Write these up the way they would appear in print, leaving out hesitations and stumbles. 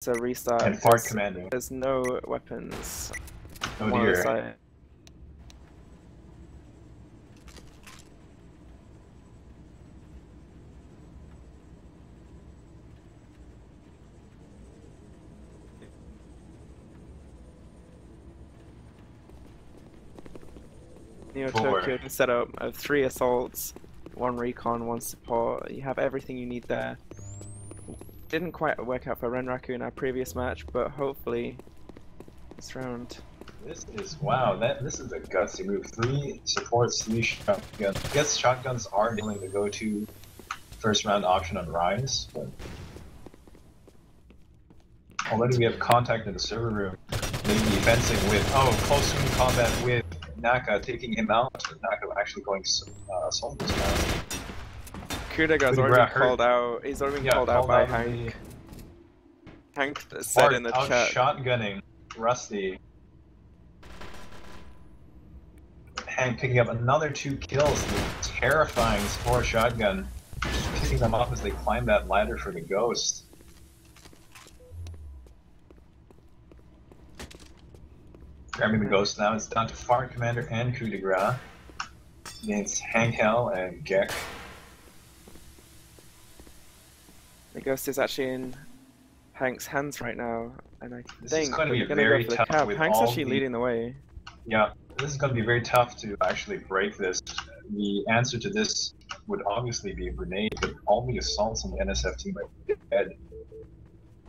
a restart. And Fart commanding. There's no weapons. Oh dear. Side. Neotokyo can set up 3 assaults, 1 recon, 1 support. You have everything you need there. Didn't quite work out for Renraku in our previous match, but hopefully this round. This is wow. This is a gutsy move. 3 supports, 3 shotguns. I guess shotguns are dealing the go-to first round option on Rise. But already we have contact in the server room. Maybe fencing with close room combat with Naka taking him out. Naka actually going assault this round. Kudega's already been called out. He's already been called out by Hank. Hank said in the chat. Shotgunning Rusty. Hank picking up another 2 kills with terrifying Spore shotgun. Just picking them up as they climb that ladder for the ghost. Grabbing the ghost now, it's down to Fart Commander and Coup de Grace against Hank Hell and Gek. The ghost is actually in Hank's hands right now, and I This think is going to be they're very go for the tough. cab. With Hank's all actually leading the way. Yeah, this is going to be very tough to actually break this. The answer to this would obviously be a grenade, but all the assaults on the NSF team are dead.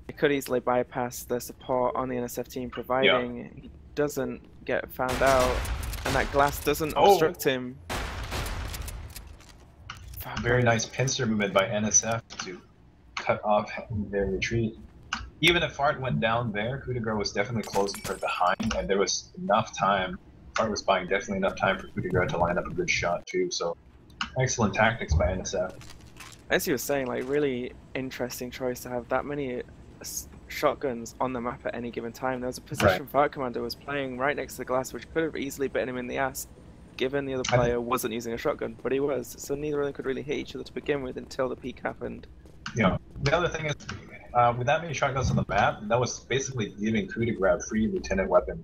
He could easily bypass the support on the NSF team, providing he doesn't get found out, and that glass doesn't obstruct him. Very nice pincer movement by NSF to cut off their retreat. Even if Fart went down there, Coup de Grace was definitely closing from behind, and there was enough time. Fart was buying definitely enough time for Coup de Grace to line up a good shot too, so excellent tactics by NSF. As you were saying, like, really interesting choice to have that many shotguns on the map at any given time. There was a position Fart Commander was playing right next to the glass, which could have easily bitten him in the ass, given the other player wasn't using a shotgun, but he was, so neither of them could really hit each other to begin with until the peak happened. Yeah, the other thing is, with that many shotguns on the map, that was basically giving Coup de Grace free lieutenant weapon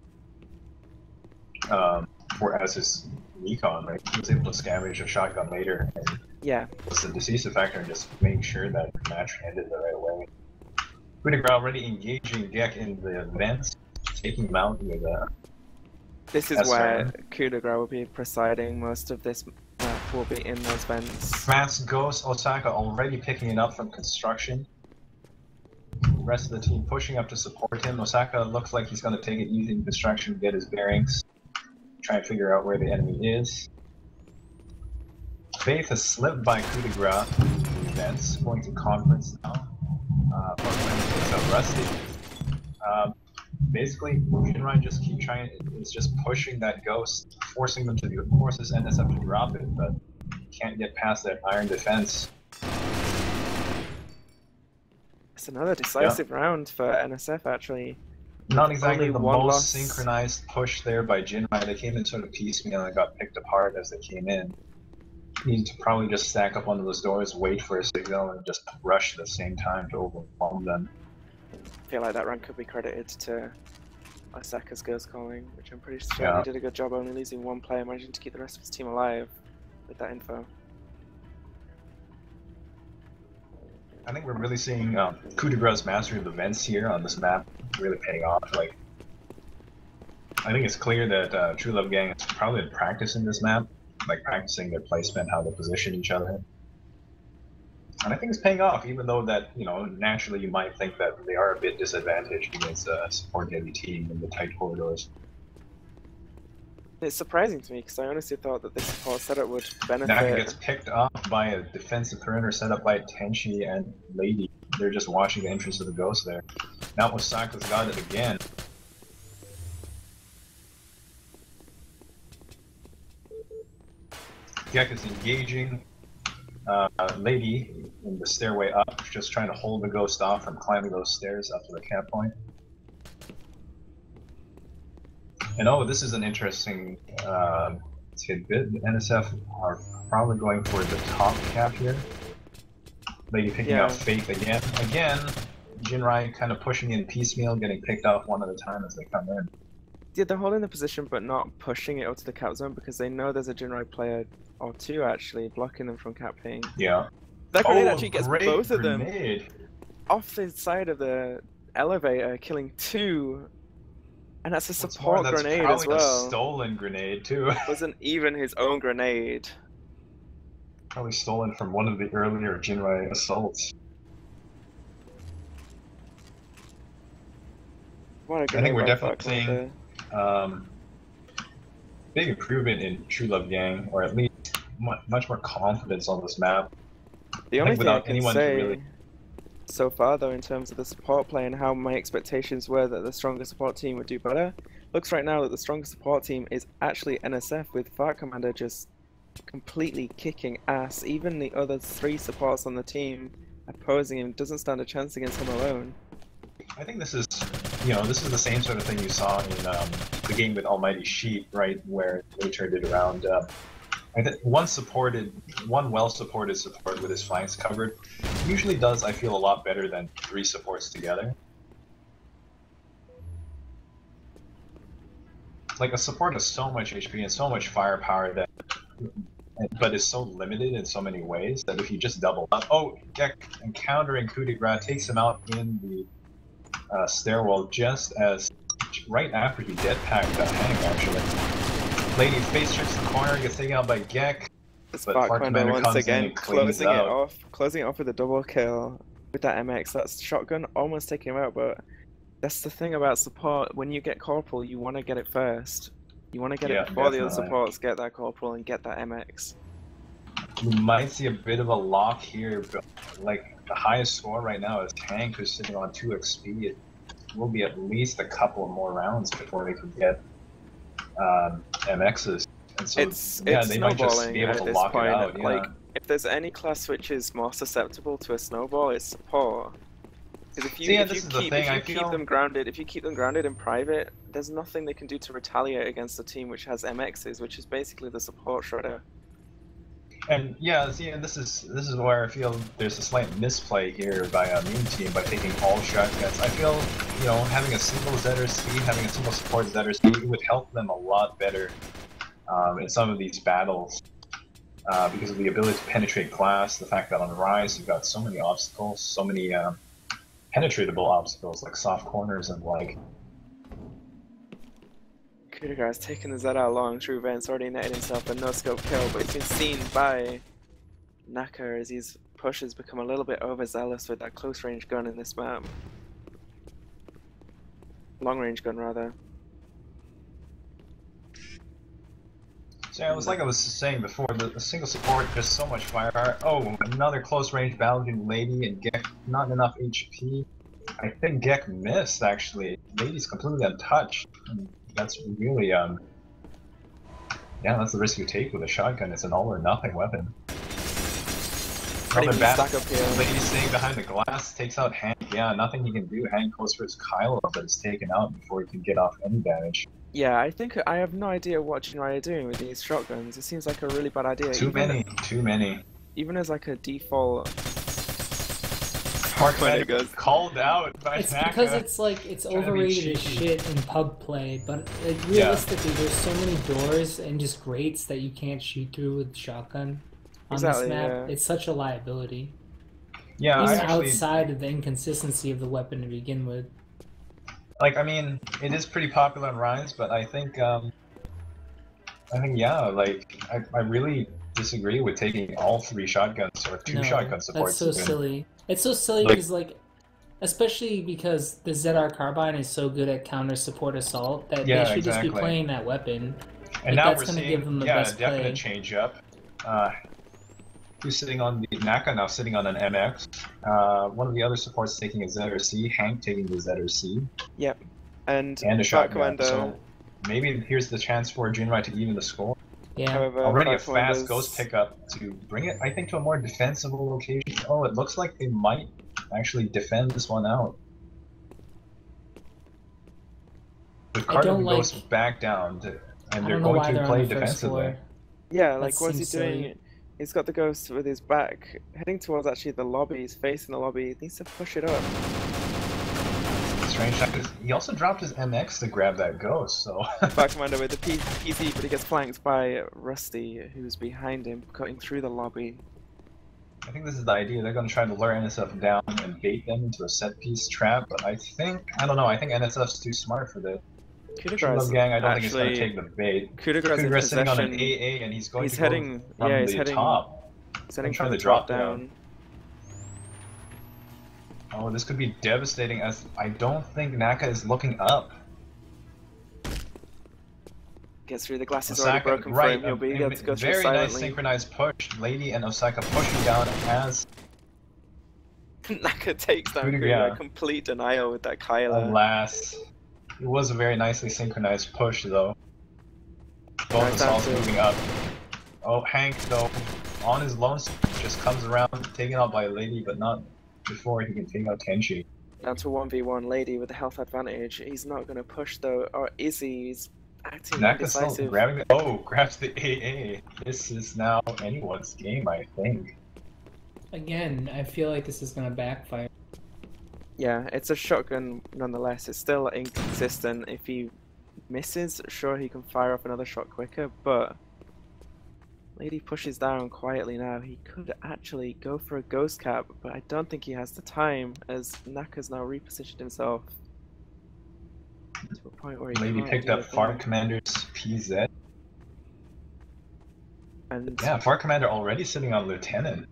as his recon, right? He was able to scavenge a shotgun later, and it was the decisive factor in just making sure that the match ended the right way. Coup de Grace already engaging Gek in the vents, taking him out with a... This is where Coup de Grace will be presiding. Most of this map will be in those vents. Mask Ghost Osaka already picking it up from construction. The rest of the team pushing up to support him. Osaka looks like he's going to take it easy in construction, get his bearings, try and figure out where the enemy is. Faith has slipped by Coup de Grace in the events, going to conference now. Rusty. Basically, Shinrai just keep trying. It's just pushing that ghost, forcing them to force this NSF to drop it, but can't get past that iron defense. It's another decisive round for NSF, actually. Not exactly the most synchronized push there by Jinrai. They came in sort of piecemeal and got picked apart as they came in. Need to probably just stack up onto those doors, wait for a signal, and just rush at the same time to overwhelm them. I feel like that round could be credited to Osaka's ghost calling, which I'm pretty sure he did a good job only losing 1 player, managing to keep the rest of his team alive with that info. I think we're really seeing Coup de Grace's mastery of the vents here on this map really paying off. Like, I think it's clear that True Love Gang is probably in practice in this map, like practicing their placement, how they position each other. And I think it's paying off, even though that, you know, naturally you might think that they are a bit disadvantaged against a support-heavy team in the tight corridors. It's surprising to me, because I honestly thought that this support setup would benefit... Naka gets picked off by a defensive perimeter set up by Tenchi and Lady. They're just watching the entrance of the ghost there. Now Osaka's got it again. Gek is engaging Lady in the stairway up, just trying to hold the ghost off from climbing those stairs up to the camp point. And this is an interesting tidbit. The NSF are probably going for the top cap here. Lady picking out Faith again. Again, Jinrai kind of pushing in piecemeal, getting picked off one at a time as they come in. Yeah, they're holding the position but not pushing it up to the cap zone because they know there's a Jinrai player or two actually blocking them from capping. Yeah. That grenade actually gets great both of grenade. them off the side of the elevator, killing two. And that's a support grenade as well. That's a stolen grenade too. It wasn't even his own grenade. Probably stolen from one of the earlier Jinrai assaults. What a I think we're grenade definitely seeing big improvement in True Love Gang, or at least much more confidence on this map. The only thing I can say so far, though, in terms of the support play and how my expectations were that the stronger support team would do better, looks right now that the stronger support team is actually NSF, with Fart Commander just completely kicking ass. Even the other three supports on the team opposing him doesn't stand a chance against him alone. I think this is, this is the same sort of thing you saw in the game with Almighty Sheep, right, where they turned it around. I think one well-supported support with his flanks covered usually does, I feel, a lot better than three supports together. Like, a support has so much HP and so much firepower but is so limited in so many ways that if you just double up... Oh, Gek encountering coup de grace takes him out in the stairwell right after he jetpacked Hank, actually. Lady face checks the corner, gets taken out by Gek. But Fart Commander once again closing it off with a double kill with that MX. That's shotgun almost taking him out, but that's the thing about support. When you get Corporal, you want to get it first. You want to get it before the other supports get that Corporal and get that MX. You might see a bit of a lock here, but like the highest score right now is Hank, who's sitting on 2 XP. It will be at least a couple of more rounds before they can get MXs. And so, it's they might just be able to lock it out. Like, if there's any class which is more susceptible to a snowball, it's support. Because if you keep them grounded in private, there's nothing they can do to retaliate against a team which has MXs, which is basically the support shredder. And and this is where I feel there's a slight misplay here by a Moon team by taking all shotguns. I feel, having a single ZRC, having a single support ZRC would help them a lot better in some of these battles because of the ability to penetrate glass, the fact that on Rise you've got so many obstacles, so many penetratable obstacles like soft corners and like. Coup de grace taking the ZR long, True Vance already netted himself a no-scope kill, but he's been seen by Naka as his push has become a little bit overzealous with that close-range gun in this map. Long-range gun, rather. So it was like I was saying before, the single support, there's so much firepower. Oh, another close-range balancing Lady and Gek, not enough HP. I think Gek missed, actually. Lady's completely untouched. That's really, that's the risk you take with a shotgun. It's an all-or-nothing weapon. Another bad Lady staying behind the glass, takes out Hank. Yeah, nothing he can do. Hank goes for his Kylo, but is taken out before he can get off any damage. Yeah, I think I have no idea what Jinrai are doing with these shotguns. It seems like a really bad idea. Too many. Even as like a default... Called out by It's Naka. Because it's overrated as shit in pub play, but realistically there's so many doors and just grates that you can't shoot through with shotgun on this map. Yeah. It's such a liability. Yeah, even outside of the inconsistency of the weapon to begin with. Like, I mean, it is pretty popular on Rise, but I think I really disagree with taking all 3 shotguns or 2 shotgun supports. That's so silly. It's so silly because, especially because the ZR carbine is so good at counter support assault that they should just be playing that weapon. And now we're seeing, a definite change up. Who's sitting on the Naka now sitting on an MX. One of the other supports taking a ZRC. Hank taking the ZRC. Yep. And a shotgun. So maybe here's the chance for Jinrai to even the score. Yeah. However, already a fast ghost pickup to bring it, I think, to a more defensible location. Oh, it looks like they might actually defend this one out. If Cardinal goes back down, and they're going to play defensively. Yeah, like what's he doing? He's got the ghost with his back heading towards actually the lobby. He's facing the lobby. He needs to push it up. close range. He also dropped his MX to grab that ghost, so... Fire Commander with the PC, but he gets flanked by Rusty, who's behind him, cutting through the lobby. I think this is the idea. They're going to try to lure NSF down and bait them into a set-piece trap, but I don't know, I think NSF's too smart for this. True Love Gang, I don't think it's going to take the bait. Kudegra's sitting on an AA, and he's going to heading, go from the top. He's heading for the drop down. Oh, this could be devastating, as I don't think Naka is looking up. Gets through the glass, is already broken for him. He'll be able to go through very silently. Nice synchronized push. Lady and Osaka pushing down as Naka takes down a complete denial with that Kyla. Alas. It was a very nicely synchronized push, though. Both assaults moving up. Oh, Hank, though, on his lone just comes around, taken out by Lady, but not before he can take out Tenchi. Down to 1v1 Lady with the health advantage. He's not going to push, though, or is he? He's acting indecisive. Still grabbing the... Oh, grabs the AA. This is now anyone's game, I think. Again, I feel like this is going to backfire. Yeah, it's a shotgun nonetheless. It's still inconsistent. If he misses, sure, he can fire off another shot quicker, but Lady pushes down quietly now. He could actually go for a ghost cap, but I don't think he has the time, as Naka's now repositioned himself to a point where he Lady picked up Far Commander's PZ. And yeah, Far Commander already sitting on Lieutenant.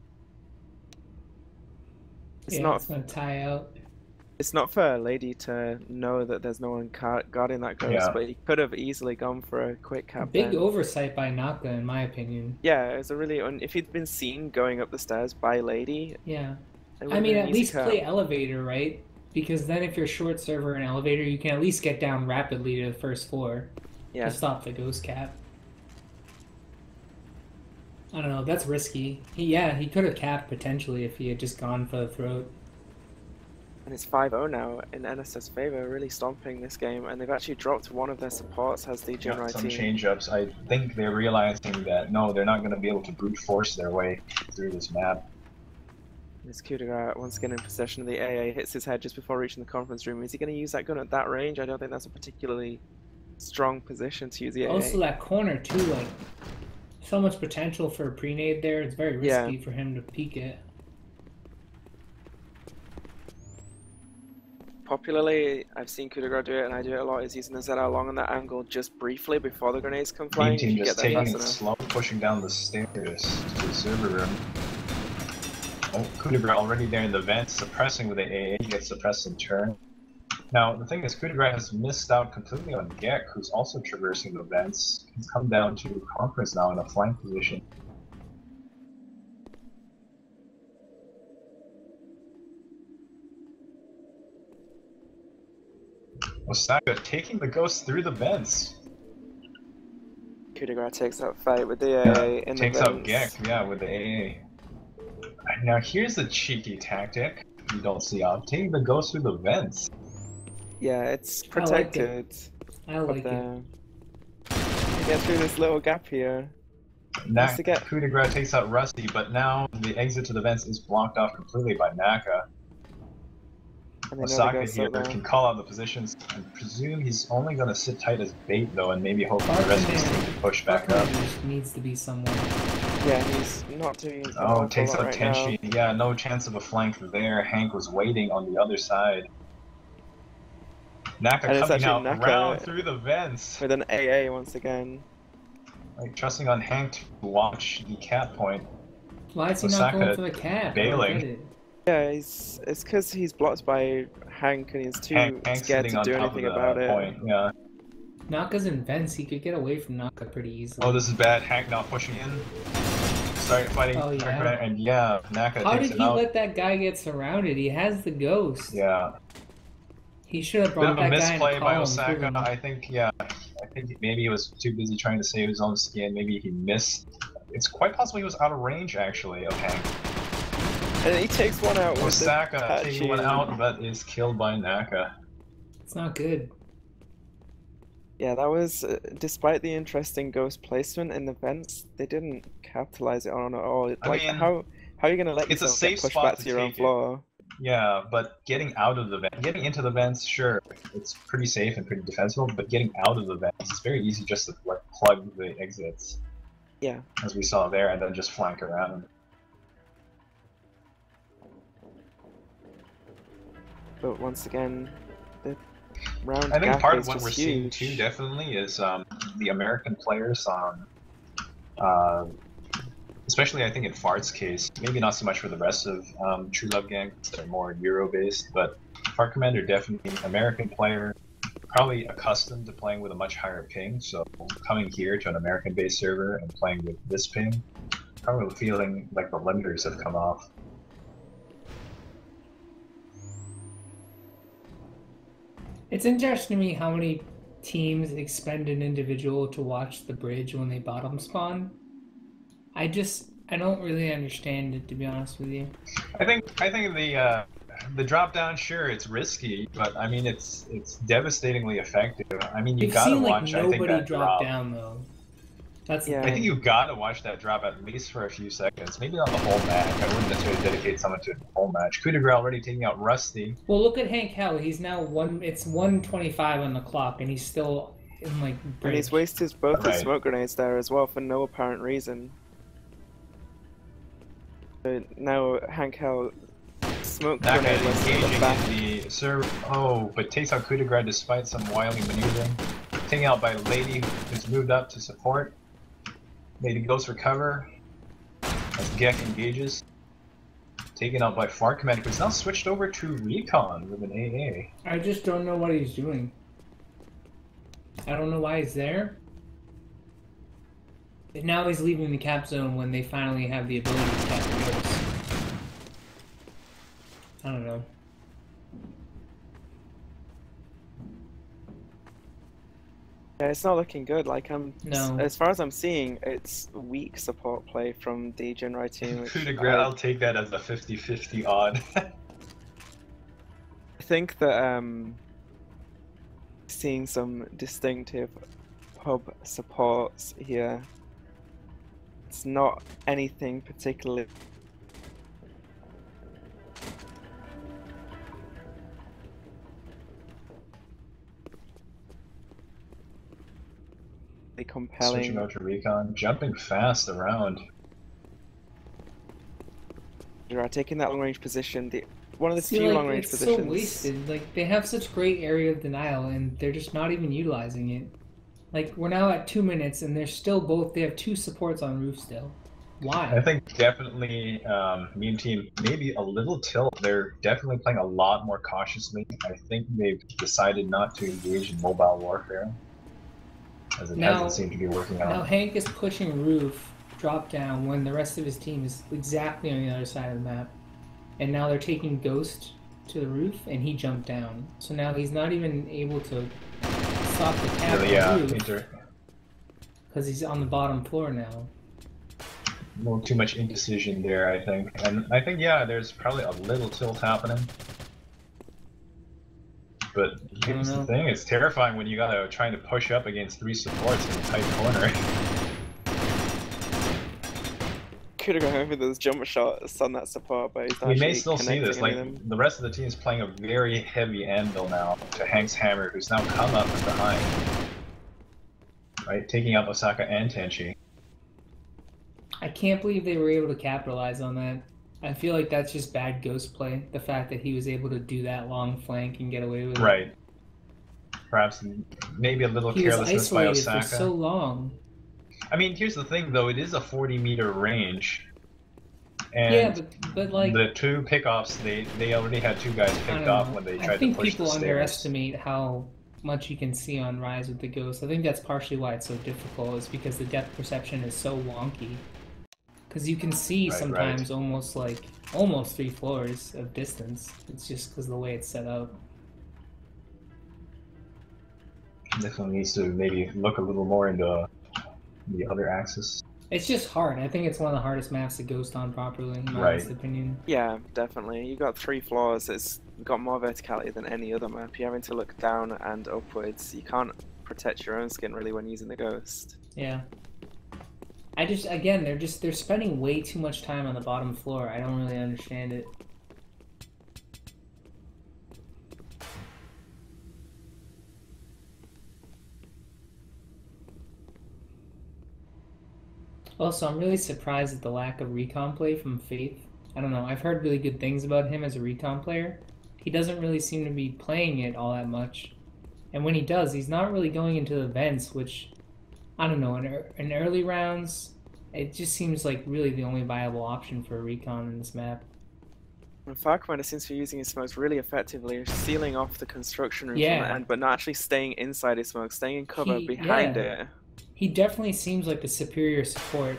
It's not going to tie out. It's not for Lady to know that there's no one guarding that ghost, but he could have easily gone for a quick cap. Big oversight by Naka, in my opinion. Yeah, it was a really... if he'd been seen going up the stairs by Lady... Yeah. I mean, at least play elevator, right? Because then if you're short server and elevator, you can at least get down rapidly to the first floor. Yeah. To stop the ghost cap. I don't know, that's risky. He could have capped potentially if he had just gone for the throat. And it's 5-0 now in NSF's favor, really stomping this game, and they've actually dropped one of their supports, has the Jinrai some team. change-ups. I think they're realizing that, no, they're not going to be able to brute force their way through this map. This Kudegra once again in possession of the AA, hits his head just before reaching the conference room. Is he going to use that gun at that range? I don't think that's a particularly strong position to use the AA. Also that corner too, like, so much potential for a pre-nade there. It's very risky for him to peek it. Popularly, I've seen Kudegra do it, and I do it a lot, is using the ZR long on that angle just briefly before the grenades come flying. Team just taking it slow, pushing down the stairs to the server room. Oh, Kudegra already there in the vent, suppressing with the AA, he gets suppressed in turn. Now, the thing is, Kudegra has missed out completely on Gek, who's also traversing the vents. He's come down to Conference now in a flank position. Osaka taking the ghost through the vents. Kudegra takes that fight with the AA in the vents. Takes out Gek, with the AA. Now here's the cheeky tactic you don't see out. Taking the ghost through the vents. Yeah, it's protected. I like it. Get through this little gap here. Kudegra takes out Rusty, but now the exit to the vents is blocked off completely by Naka. Osaka here can call out the positions and presume he's only going to sit tight as bait though, and maybe hope for the rest of his team to push back up. Needs to be someone. Yeah, he's not doing his takes out Tenchi. Yeah, no chance of a flank there. Hank was waiting on the other side. Naka coming out round through the vents. With an AA once again. Like, trusting on Hank to watch the cap point. Why is he not going for the cap? Bailing. Yeah, it's because he's blocked by Hank and he's too scared to do anything about it. Yeah. Naka's in vents, he could get away from Naka pretty easily. Oh, this is bad. Hank not pushing in. Start fighting. Oh, yeah. And Naka How takes did it out. he let that guy get surrounded? He has the ghost. Yeah. He should have brought that guy in. Bit of a misplay by Osaka. I think maybe he was too busy trying to save his own skin. Maybe he missed. It's quite possible he was out of range, actually, of Hank. And he takes one out with Osaka taking one out, but is killed by Naka. It's not good. Yeah, that was, despite the interesting ghost placement in the vents, they didn't capitalize it on at all. Like, how are you going to let yourself get pushed back to your own floor? Yeah, but getting out of the vent, getting into the vents, sure, it's pretty safe and pretty defensible. But getting out of the vents, it's very easy just to like plug the exits. Yeah. As we saw there, and then just flank around. But once again, the round I think gap part is of what just we're seeing huge. too, definitely, is the American players on, especially I think in Fart's case, maybe not so much for the rest of True Love Gang, they're more Euro-based, but Fart Commander definitely American player, probably accustomed to playing with a much higher ping, so coming here to an American-based server and playing with this ping, probably feeling like the limiters have come off. It's interesting to me how many teams expend an individual to watch the bridge when they bottom spawn. I don't really understand it, to be honest with you. I think the drop down, sure, it's risky, but I mean it's devastatingly effective. I mean you gotta watch. Like, I think that drop drop down though. That's yeah. I think you gotta watch that drop at least for a few seconds, maybe not the whole match. I wouldn't necessarily dedicate someone to the whole match. Coup de grace already taking out Rusty. Well, look at Hank Hell. He's now it's 1:25 on the clock, and he's still in like bridge. And he's wasted both his smoke grenades there as well for no apparent reason. But now Hank Hell smoke grenade was engaging the back. in the serve. Oh, but takes out coup de grace despite some wily maneuvering. Taken out by Lady, who's moved up to support. Lady goes for cover as Gek engages. Taken out by Fart Commander, who's now switched over to Recon with an AA. I just don't know what he's doing. I don't know why he's there. And now he's leaving the cap zone when they finally have the ability to cap the ghosts. I don't know. Yeah, it's not looking good. Like No. As far as I'm seeing, it's weak support play from the Jinrai team. Coup de grace, I'll take that as a 50-50 odd. I think that seeing some distinctive pub supports here. It's not anything particularly compelling. Switching out to Recon, jumping fast around. Taking that long range position, one of the few long range positions. It's so wasted. Like, they have such great area of denial, and they're just not even utilizing it. Like, we're now at 2 minutes, and they're still they have 2 supports on roof still. Why? I think definitely Meme Team, maybe a little tilt. They're definitely playing a lot more cautiously. I think they've decided not to engage in mobile warfare, as it hasn't seemed to be working out. Now Hank is pushing roof, drop down, when the rest of his team is exactly on the other side of the map. And now they're taking Ghost to the roof, and he jumped down. So now he's not even able to stop the cap on the roof, because he's on the bottom floor now. A little too much indecision there, I think. And I think, yeah, there's probably a little tilt happening. But here's the thing, it's terrifying when you gotta try to push up against 3 supports in a tight corner. Could have gone over those jump shots on that support, but he's not. We may still see this, like, the rest of the team is playing a very heavy anvil now to Hank's hammer, who's now come up from behind. Right, taking out Osaka and Tenchi. I can't believe they were able to capitalize on that. I feel like that's just bad Ghost play. The fact that he was able to do that long flank and get away with it. Right. Perhaps maybe a little carelessness by Osaka. For so long. I mean, here's the thing, though. It is a 40-meter range. And yeah, but like the 2 pickoffs, they already had 2 guys picked off when they tried to push the stairs. I think people underestimate how much you can see on Rise with the Ghost. I think that's partially why it's so difficult, is because the depth perception is so wonky. Because you can see sometimes almost 3 floors of distance. It's just because of the way it's set up. Definitely needs to maybe look a little more into the other axis. It's just hard. I think it's one of the hardest maps to ghost on properly, in my honest opinion. Yeah, definitely. You got 3 floors. It's got more verticality than any other map. You're having to look down and upwards. You can't protect your own skin really when using the Ghost. Yeah. Again, they're spending way too much time on the bottom floor. I don't really understand it. Also, I'm really surprised at the lack of recon play from Faith. I don't know. I've heard really good things about him as a recon player. He doesn't really seem to be playing it all that much. And when he does, he's not really going into the vents, which, I don't know, in early rounds, it just seems like really the only viable option for a recon in this map. And Far Commander seems to be using his smokes really effectively, sealing off the construction room from Yeah. the end, but not actually staying inside his smoke, staying in cover behind it. He definitely seems like the superior support,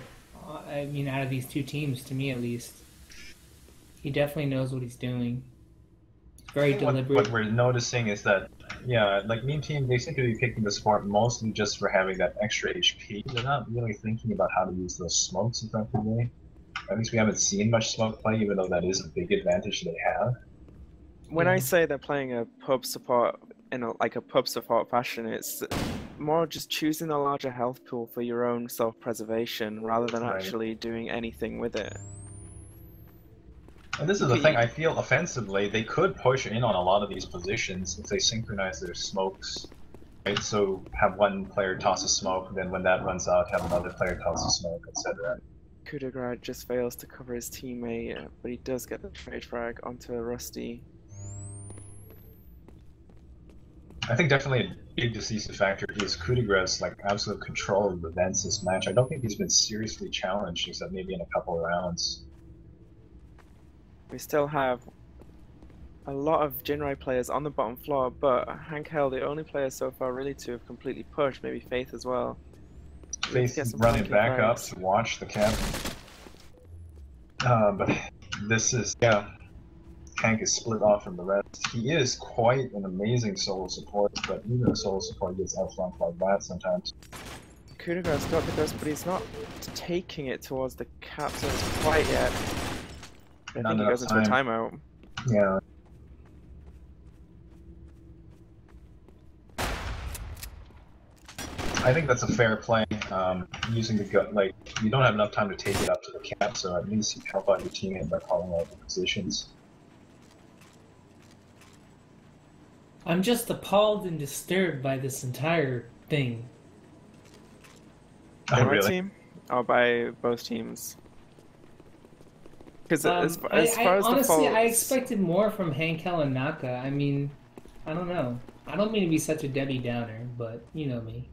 I mean, out of these two teams, to me at least. He definitely knows what he's doing. Very deliberate. What we're noticing is that, yeah, like Meme Team, they seem to be picking the support mostly just for having that extra HP. They're not really thinking about how to use those smokes effectively. At least we haven't seen much smoke play, even though that is a big advantage they have. When I say they're playing a pub support in like a pub support fashion, it's more just choosing a larger health pool for your own self-preservation rather than actually doing anything with it. And this is the thing, I feel offensively, they could push in on a lot of these positions if they synchronize their smokes. Right? So have one player toss a smoke, then when that runs out, have another player toss a smoke, etc. Coup de grace just fails to cover his teammate, but he does get the trade frag onto Rusty. I think definitely a big decisive factor is Coup de Grace, like absolute control of the vents this match. I don't think he's been seriously challenged except maybe in a couple of rounds. We still have a lot of Jinrai players on the bottom floor, but Hank Hell, the only player so far really to have completely pushed, maybe Faith as well. Faith running back up to watch the cap. But this is, yeah, Hank is split off from the rest. He is quite an amazing solo support, but even a solo support gets outflanked like that sometimes. Coup de grace got the ghost, but he's not taking it towards the cap zones quite yet. I think he goes into a timeout. Yeah. I think that's a fair play. Using the gut, like, you don't have enough time to take it up to the cap, so at least you help out your teammate by calling out the positions. I'm just appalled and disturbed by this entire thing. By my team? Or by both teams? Because as far as honestly, I expected more from Hankel and Naka. I mean, I don't know. I don't mean to be such a Debbie Downer, but you know me.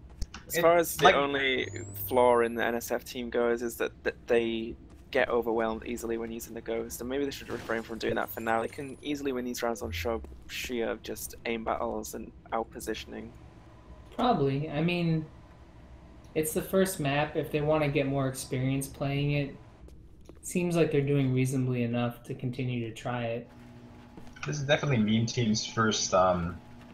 As far as the only flaw in the NSF team goes is that they get overwhelmed easily when using the Ghost, and maybe they should refrain from doing that for now. They can easily win these rounds on sheer just aim battles and out-positioning. Probably. I mean, it's the first map. If they want to get more experience playing it, seems like they're doing reasonably enough to continue to try it. This is definitely Meme Team's first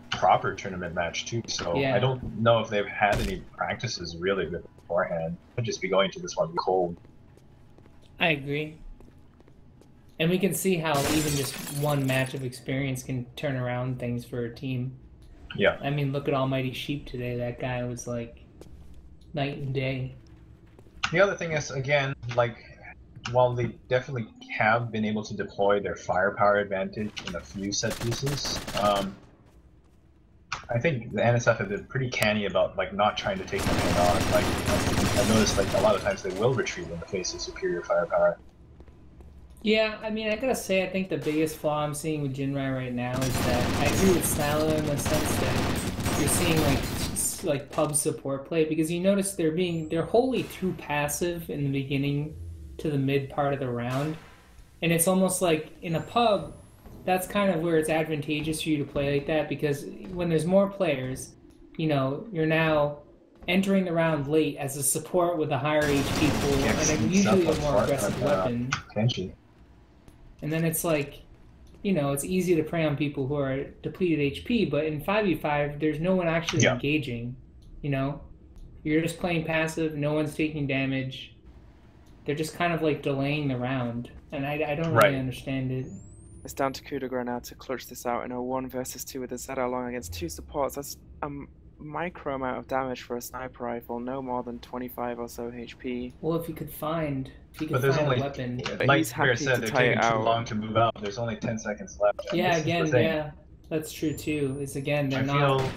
proper tournament match too, so yeah. I don't know if they've had any practices really beforehand. They'll just be going to this one cold. I agree. And we can see how even just one match of experience can turn around things for a team. Yeah. I mean, look at Almighty Sheep today. That guy was like night and day. The other thing is, again, like, while they definitely have been able to deploy their firepower advantage in a few set pieces, I think the NSF have been pretty canny about like not trying to take them head on. Like I've noticed, like a lot of times they will retreat in the face of superior firepower. Yeah, I mean, I gotta say, I think the biggest flaw I'm seeing with Jinrai right now is that I agree with Salo in the sense that you're seeing like pub support play, because you notice they're wholly too passive in the beginning to the mid part of the round, and it's almost like in a pub, that's kind of where it's advantageous for you to play like that, because when there's more players, you know, you're now entering the round late as a support with a higher HP pool, and usually a more aggressive weapon. And then it's like, you know, it's easy to prey on people who are depleted HP, but in 5v5, there's no one actually engaging, you know? You're just playing passive, no one's taking damage. They're just kind of like delaying the round, and I don't really understand it. It's down to Coup de Grace now to clutch this out in a 1 versus 2 with the Z long against 2 supports. That's a micro amount of damage for a sniper rifle, no more than 25 or so HP. Well, if you could find a weapon. Like Bear said, they're taking too long to move out. There's only 10 seconds left. Yeah, that's true too. It's again, they're not... feel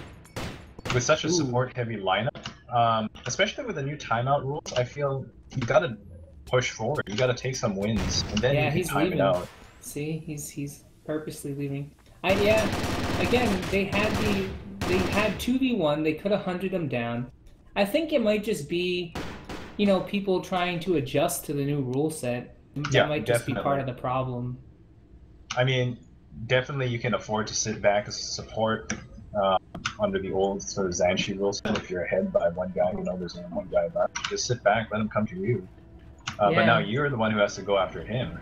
with such a support-heavy lineup, especially with the new timeout rules, I feel you gotta push forward. You gotta take some wins, and then Yeah, you can he's time leaving. it out. See, he's purposely leaving. Yeah. Again, they had 2v1. They could have hunted him down. I think it might just be, people trying to adjust to the new rule set. That might just be part of the problem. I mean, definitely you can afford to sit back as a support under the old sort of Zanshi rule set. If you're ahead by one guy, there's only one guy left. Just sit back, let him come to you. But now you're the one who has to go after him.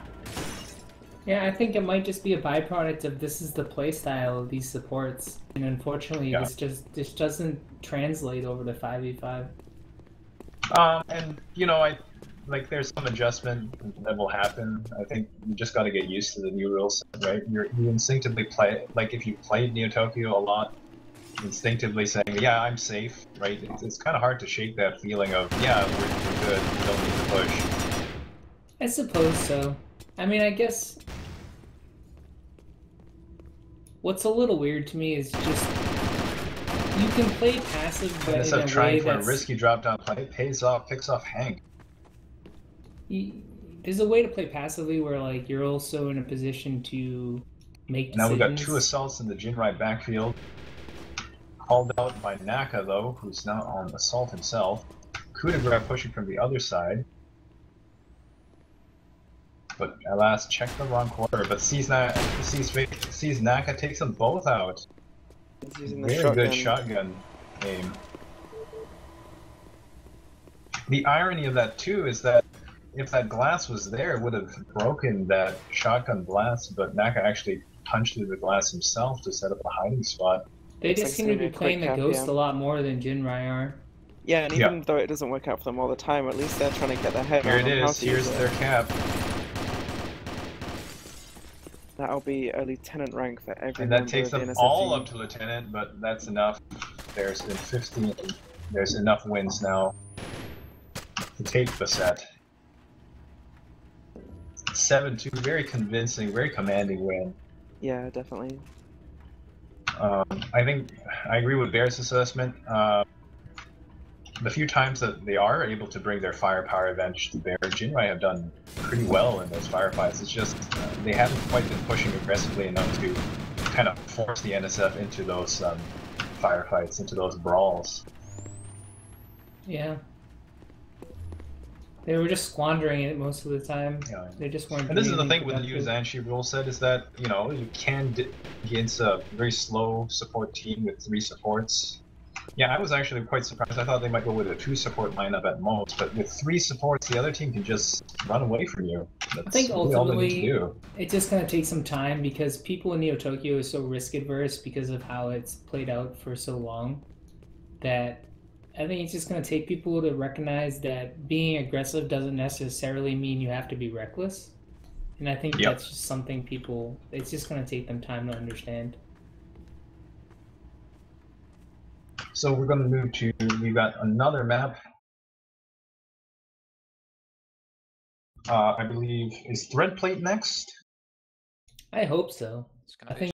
Yeah, I think it might just be a byproduct of this is the playstyle of these supports, and unfortunately, this doesn't translate over to 5v5. And there's some adjustment that will happen. I think you just got to get used to the new rules, right? You instinctively play, like if you played Neotokyo a lot, instinctively saying, yeah, I'm safe, right? It's kind of hard to shake that feeling of, yeah, we're good, we don't need to push. I suppose so. I mean, I guess what's a little weird to me is just you can play passive, but instead of trying for a risky drop-down play, it pays off, picks off Hank. There's a way to play passively where you're also in a position to make decisions. Now we've got 2 assaults in the Jinrai backfield. Called out by Naka though, who's now on assault himself. Coup de grace pushing from the other side. But alas, checked the wrong corner, but sees Naka takes them both out. He's using the Very good shotgun aim. The irony of that too is that if that glass was there, it would have broken that shotgun blast, but Naka actually punched through the glass himself to set up a hiding spot. They just seem to be playing the Ghost a lot more than Jinrai are. Yeah, and even though it doesn't work out for them all the time, at least they're trying to get their head around Here it is, here's their cap. That'll be a lieutenant rank for every And that takes them all up to lieutenant, but that's enough. There's been 15, there's enough wins now to take the set. 7-2, very convincing, very commanding win. Yeah, definitely. I think I agree with Bear's assessment. The few times that they are able to bring their firepower advantage to bear, Jinrai have done pretty well in those firefights. It's just they haven't quite been pushing aggressively enough to kind of force the NSF into those firefights, into those brawls. Yeah. They were just squandering it most of the time. Yeah. They just weren't. And this is the thing with the new Zanshi rule set is that you can against a very slow support team with 3 supports. Yeah, I was actually quite surprised. I thought they might go with a 2 support lineup at most, but with 3 supports, the other team can just run away from you. That's I think really ultimately it's just going to take some time because people in Neotokyo is so risk adverse because of how it's played out for so long that I think it's just going to take people to recognize that being aggressive doesn't necessarily mean you have to be reckless. And I think that's just something it's just going to take them time to understand. So we're going to move to, we've got another map. I believe, is Threadplate next? I hope so. I think